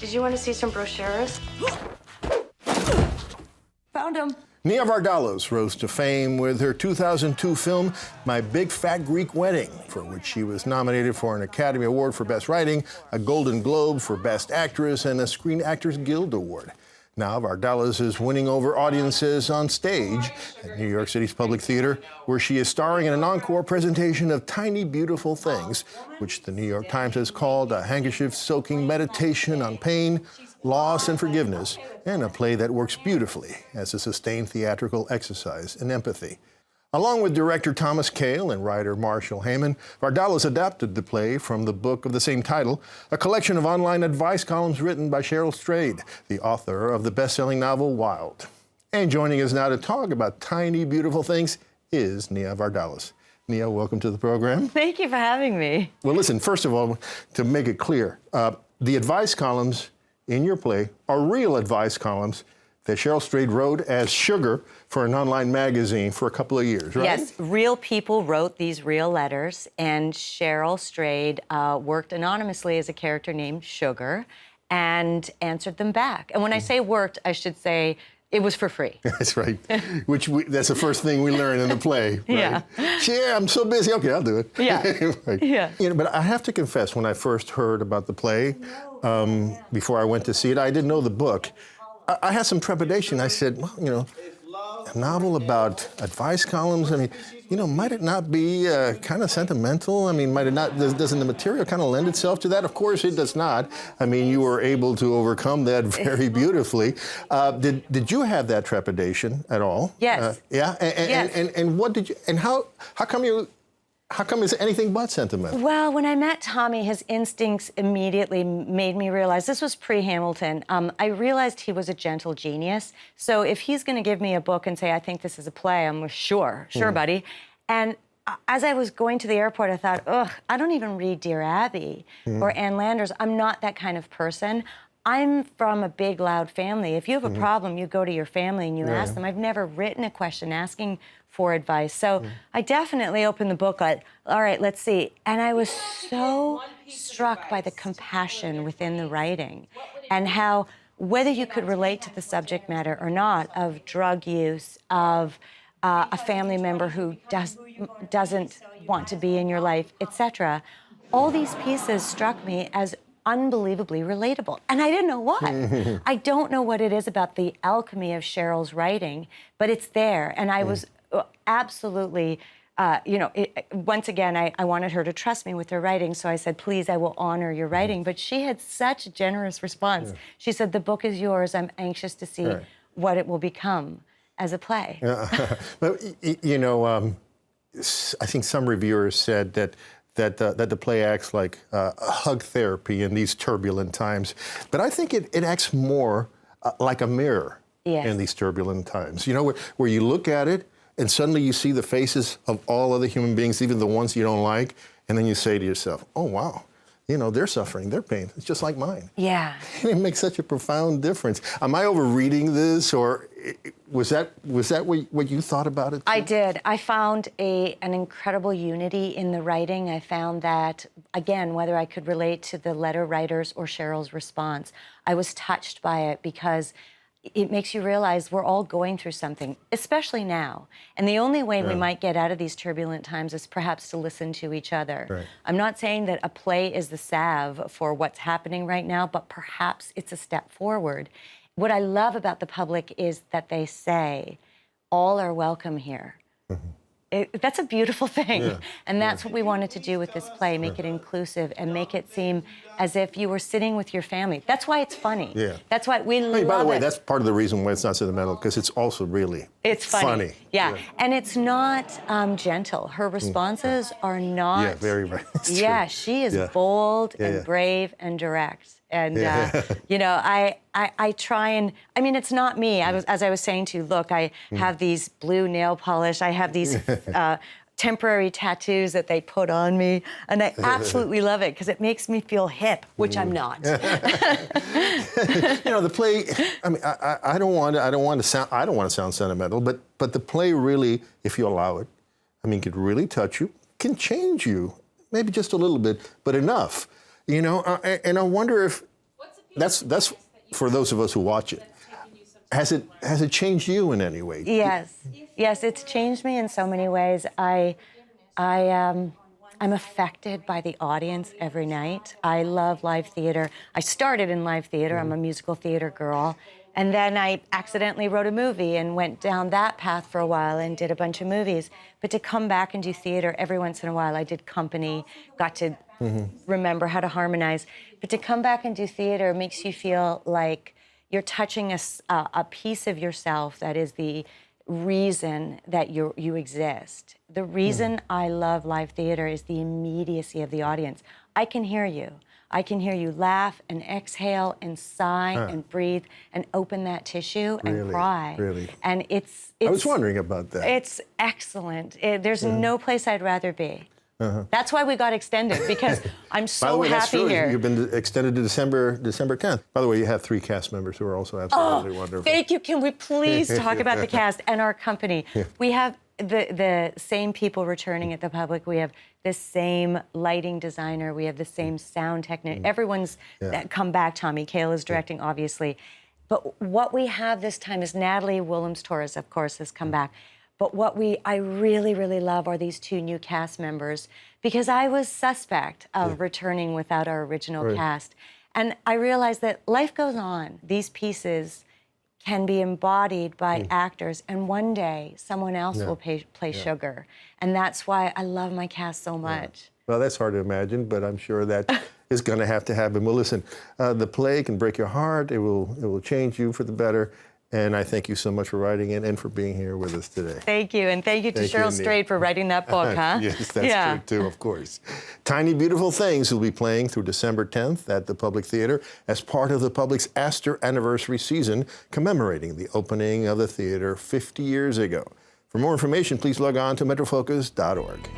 Did you want to see some brochures? Found them. Nia Vardalos rose to fame with her 2002 film, My Big Fat Greek Wedding, for which she was nominated for an Academy Award for Best Writing, a Golden Globe for Best Actress, and a Screen Actors Guild Award. Now, Vardalos is winning over audiences on stage at New York City's Public Theater, where she is starring in an encore presentation of Tiny Beautiful Things, which the New York Times has called a handkerchief-soaking meditation on pain, loss, and forgiveness, and a play that works beautifully as a sustained theatrical exercise in empathy. Along with director Thomas Kail and writer Marshall Heyman, Vardalos adapted the play from the book of the same title, a collection of online advice columns written by Cheryl Strayed, the author of the best-selling novel Wild. And joining us now to talk about Tiny Beautiful Things is Nia Vardalos. Nia, welcome to the program. Thank you for having me. Well, listen, first of all, to make it clear, the advice columns in your play are real advice columns that Cheryl Strayed wrote as sugar for an online magazine for a couple of years, right? Yes, real people wrote these real letters, and Cheryl Strayed worked anonymously as a character named Sugar and answered them back. And when I say worked, I should say it was for free. That's right. That's the first thing we learn in the play, right? Yeah. Yeah, I'm so busy. Okay, I'll do it. Yeah. Right. Yeah. You know, but I have to confess, when I first heard about the play, before I went to see it, I didn't know the book. I had some trepidation. I said, well, you know, a novel about advice columns, I mean, you know, might it not be kind of sentimental? I mean, might it not, doesn't the material kind of lend itself to that? Of course it does not. I mean, you were able to overcome that very beautifully. Did you have that trepidation at all? Yes. Yeah? Yes. And what did you, and how come it's anything but sentimental? Well, when I met Tommy, his instincts immediately made me realize, this was pre-Hamilton, I realized he was a gentle genius. So if he's going to give me a book and say, I think this is a play, I'm sure, buddy. And as I was going to the airport, I thought, ugh, I don't even read Dear Abby or Ann Landers. I'm not that kind of person. I'm from a big, loud family. If you have a problem, you go to your family and you ask them. I've never written a question asking for advice. So I definitely opened the book like, all right, let's see. And I was so struck by the compassion within the writing and how, whether you could relate to the subject matter or not, of drug use, of a family member who doesn't want to be in your life, etc., all these pieces struck me as unbelievably relatable. And I didn't know what. I don't know what it is about the alchemy of Cheryl's writing, but it's there. And I was absolutely, once again, I wanted her to trust me with her writing, so I said, please, I will honor your writing. But she had such a generous response. She said, the book is yours. I'm anxious to see what it will become as a play. But, you know, I think some reviewers said that the play acts like a hug therapy in these turbulent times. But I think it acts more like a mirror in these turbulent times. You know, where you look at it and suddenly you see the faces of all other human beings, even the ones you don't like, and then you say to yourself, oh, wow, you know, they're suffering, their pain. It's just like mine. Yeah. It makes such a profound difference. Am I overreading this, or was that what you thought about it too? I did. I found an incredible unity in the writing. I found that, again, whether I could relate to the letter writers or Cheryl's response, I was touched by it because it makes you realize we're all going through something, especially now. And the only way we might get out of these turbulent times is perhaps to listen to each other. Right. I'm not saying that a play is the salve for what's happening right now, but perhaps it's a step forward. What I love about the public is that they say, all are welcome here. That's a beautiful thing. And that's what we wanted to do with this play, make it inclusive and make it seem as if you were sitting with your family. That's why it's funny. That's why we love it. By the way, that's part of the reason why it's not sentimental, because it's also really funny. Yeah, and it's not gentle. Her responses are not... Yeah, very right. Yeah, she is bold and brave and direct. And, you know, I try and, I mean, it's not me. As I was saying to you, look, I have these blue nail polish. I have these temporary tattoos that they put on me. And I absolutely love it because it makes me feel hip, which I'm not. You know, the play, I mean, I don't want to sound sentimental, but the play really, if you allow it, I mean, could really touch you, can change you, maybe just a little bit, but enough. You know, and I wonder if That's for those of us who watch it. Has it changed you in any way? Yes, it's changed me in so many ways. I'm affected by the audience every night. I love live theater. I started in live theater. I'm a musical theater girl. And then I accidentally wrote a movie and went down that path for a while and did a bunch of movies. But to come back and do theater every once in a while, I did company, got to remember how to harmonize. But to come back and do theater makes you feel like you're touching a piece of yourself that is the reason that you exist. The reason I love live theater is the immediacy of the audience. I can hear you. I can hear you laugh and exhale and sigh and breathe and open that tissue and cry. Really? And it's I was wondering about that. It's excellent. There's no place I'd rather be. That's why we got extended, because I'm so By the way, happy that's true. here. You've been extended to December 10th. By the way, you have 3 cast members who are also absolutely wonderful. Thank you. Can we please talk about the cast and our company? We have the same people returning at the Public. We have the same lighting designer. We have the same sound technician. Everyone's come back. Tommy Kail is directing, obviously. But what we have this time is Natalie Willems-Torres, of course, has come back. But what I really, really love are these 2 new cast members, because I was suspect of returning without our original cast. And I realized that life goes on. These pieces can be embodied by actors, and one day someone else will play Sugar. And that's why I love my cast so much. Well, that's hard to imagine, but I'm sure that is going to have to happen. Well, listen, the play can break your heart. It will change you for the better. And I thank you so much for writing it and for being here with us today. Thank you, and thank you to Cheryl Strayed for writing that book, huh? Yes, that's true too, of course. Tiny Beautiful Things will be playing through December 10th at the Public Theater as part of the Public's Astor Anniversary season, commemorating the opening of the theater 50 years ago. For more information, please log on to metrofocus.org.